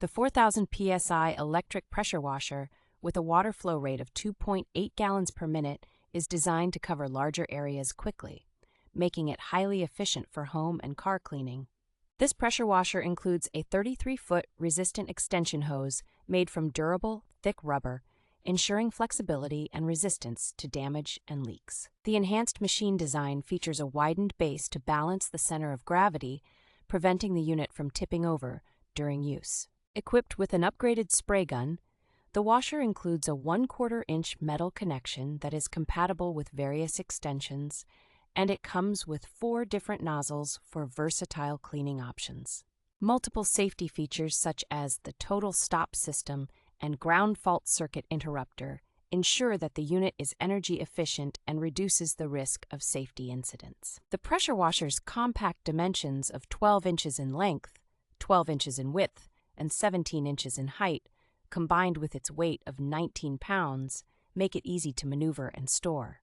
The 4,000 psi electric pressure washer, with a water flow rate of 2.8 gallons per minute, is designed to cover larger areas quickly, making it highly efficient for home and car cleaning. This pressure washer includes a 33-foot resistant extension hose made from durable, thick rubber, ensuring flexibility and resistance to damage and leaks. The enhanced machine design features a widened base to balance the center of gravity, preventing the unit from tipping over during use. Equipped with an upgraded spray gun, the washer includes a 1/4-inch metal connection that is compatible with various extensions, and it comes with 4 different nozzles for versatile cleaning options. Multiple safety features such as the total stop system and ground fault circuit interrupter ensure that the unit is energy efficient and reduces the risk of safety incidents. The pressure washer's compact dimensions of 12 inches in length, 12 inches in width, and 17 inches in height, combined with its weight of 19 pounds, make it easy to maneuver and store.